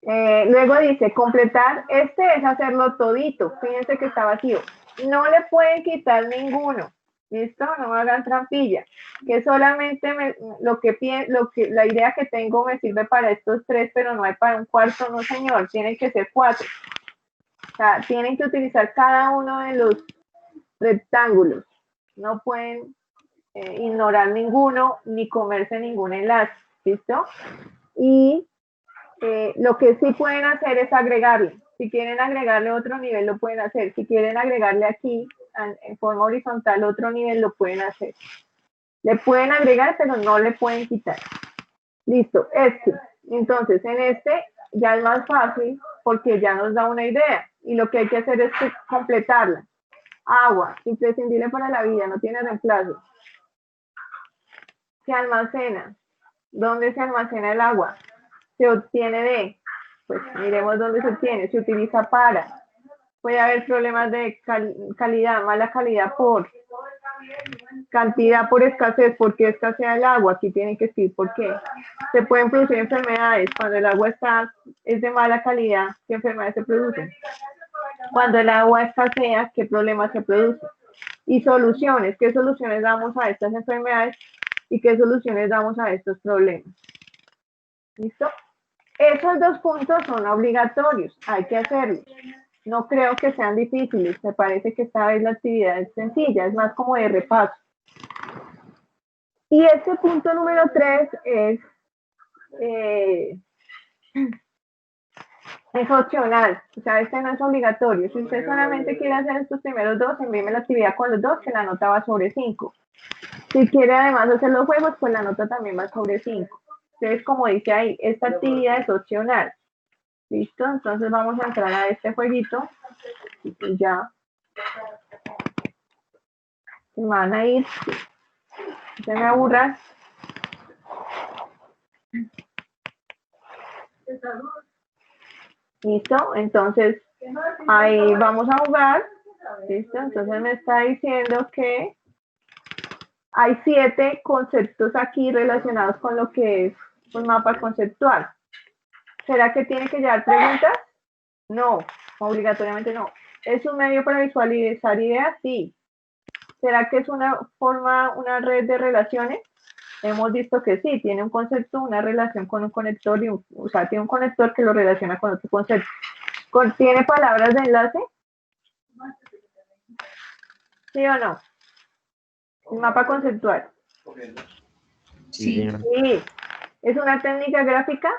Luego dice, completar, este es hacerlo todito. Fíjense que está vacío. No le pueden quitar ninguno. ¿Listo? No me hagan trampilla. Que solamente la idea que tengo me sirve para estos tres, pero no hay para un cuarto, no señor. Tienen que ser 4. O sea, tienen que utilizar cada uno de los rectángulos. No pueden ignorar ninguno ni comerse ningún enlace. ¿Listo? Y lo que sí pueden hacer es agregarle. Si quieren agregarle otro nivel, lo pueden hacer. Si quieren agregarle aquí, en forma horizontal, otro nivel, lo pueden hacer. Le pueden agregar, pero no le pueden quitar. Listo, Entonces, en este ya es más fácil porque ya nos da una idea. Y lo que hay que hacer es completarla. Agua, imprescindible para la vida, no tiene reemplazo. Se almacena. ¿Dónde se almacena el agua? Se obtiene de, pues miremos dónde se obtiene, se utiliza para, puede haber problemas de calidad, mala calidad por cantidad, por escasez, porque escasea el agua, aquí tienen que decir por qué. Se pueden producir enfermedades, cuando el agua es de mala calidad, ¿qué enfermedades se producen? Cuando el agua escasea, ¿qué problemas se producen? Y soluciones, ¿qué soluciones damos a estas enfermedades y qué soluciones damos a estos problemas? ¿Listo? Esos 2 puntos son obligatorios, hay que hacerlos. No creo que sean difíciles, me parece que esta vez la actividad es sencilla, es más como de repaso. Y este punto número 3 es opcional, o sea, este no es obligatorio. Si usted solamente quiere hacer estos primeros 2, envíeme la actividad con los 2, que la nota va sobre 5. Si quiere además hacer los juegos, pues la nota también va sobre 5. Entonces, como dice ahí, esta actividad es opcional. ¿Listo? Entonces vamos a entrar a este jueguito. Y ya. Se van a ir. Se me aburran. ¿Listo? Entonces, ahí vamos a jugar. ¿Listo? Entonces me está diciendo que hay 7 conceptos aquí relacionados con lo que es un mapa conceptual. ¿Será que tiene que llevar preguntas? No, obligatoriamente no. ¿Es un medio para visualizar ideas? Sí. ¿Será que es una una red de relaciones? Hemos visto que sí, tiene un concepto, una relación con un conector, o sea, tiene un conector que lo relaciona con otro concepto. ¿Contiene palabras de enlace? ¿Sí o no? Un mapa conceptual. Sí. Sí. ¿Es una técnica gráfica?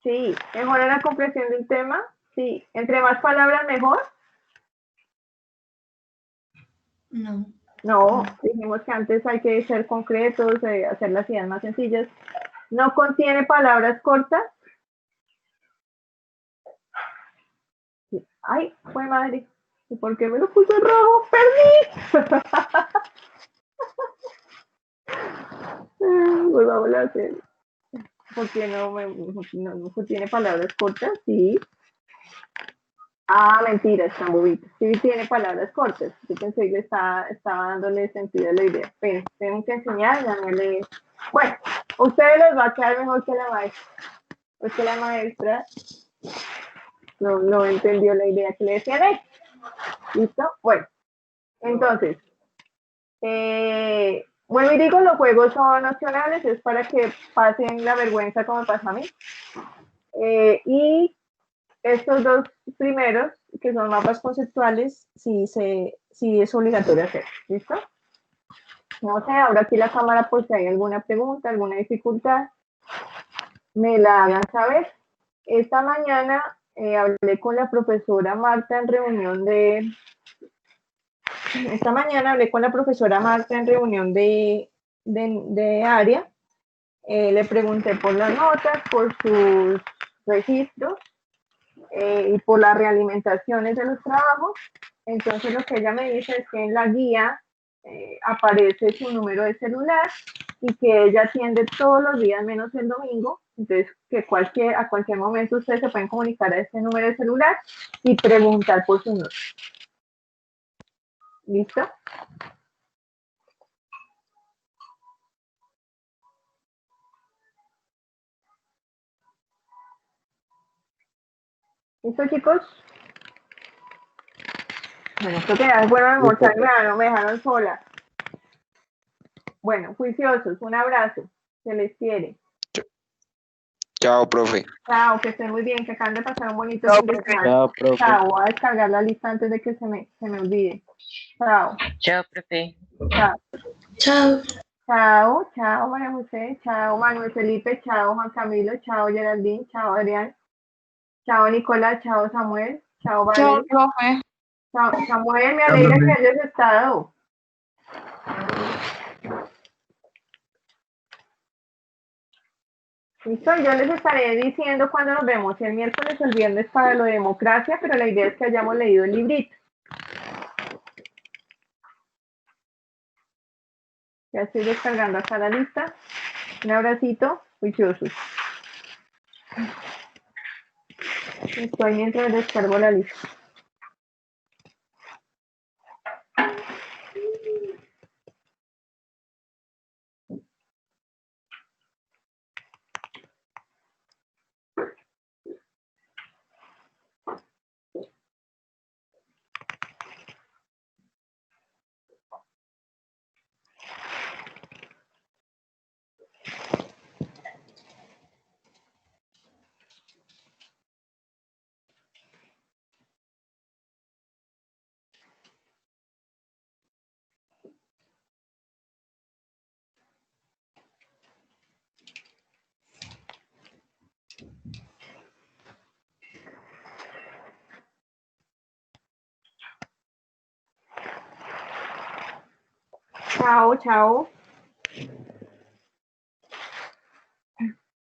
Sí. ¿Mejora la comprensión de un tema? Sí. ¿Entre más palabras mejor? No. No, dijimos que antes hay que ser concretos, hacer las ideas más sencillas. ¿No contiene palabras cortas? Sí. Ay, fue madre. ¿Y por qué me lo puso rojo? ¡Perdí! Volvamos a hacer. ¿Por qué no contiene palabras cortas? Sí. Ah, mentira, está bobito. Sí tiene palabras cortas. Yo pensé que estaba dándole sentido a la idea. Pero tengo que enseñar, ya me le... Bueno, ustedes les va a quedar mejor que la maestra. Porque la maestra no entendió la idea que le decían ahí. ¿Listo? Bueno, entonces, bueno, y digo, los juegos son opcionales, es para que pasen la vergüenza como pasa a mí. Y estos dos primeros, que son mapas conceptuales, sí es obligatorio hacer. ¿Listo? No sé, ahora aquí la cámara por si hay alguna pregunta, alguna dificultad, me la hagan saber. Esta mañana hablé con la profesora Marta en reunión de... Esta mañana hablé con la profesora Marta en reunión de área. Le pregunté por las notas, por sus registros y por las realimentaciones de los trabajos. Entonces lo que ella me dice es que en la guía aparece su número de celular y que ella atiende todos los días menos el domingo. Entonces que a cualquier momento ustedes se pueden comunicar a ese número de celular y preguntar por su número. ¿Listo? ¿Listo, chicos? Bueno, creo que ya es bueno almorzar, no me dejaron sola. Bueno, juiciosos, un abrazo, se les quiere. Chao, profe. Chao, que estén muy bien, que acaban de pasar un bonito fin de semana. Chao, profe. Chao, voy a descargar la lista antes de que se me olvide. Chao. Chao, profe. Chao. Chao. Chao, chao, María José, chao, Manuel Felipe, chao, Juan Camilo, chao, Geraldine, chao, Adrián, chao, Nicolás, chao, Samuel, chao, Valeria. Chao, profe. Chao, Samuel, me alegra que hayas estado. Listo, yo les estaré diciendo cuando nos vemos, el miércoles o el viernes para lo de democracia, pero la idea es que hayamos leído el librito. Ya estoy descargando acá la lista. Un abracito, juiciosos. Estoy mientras descargo la lista. Chao, chao.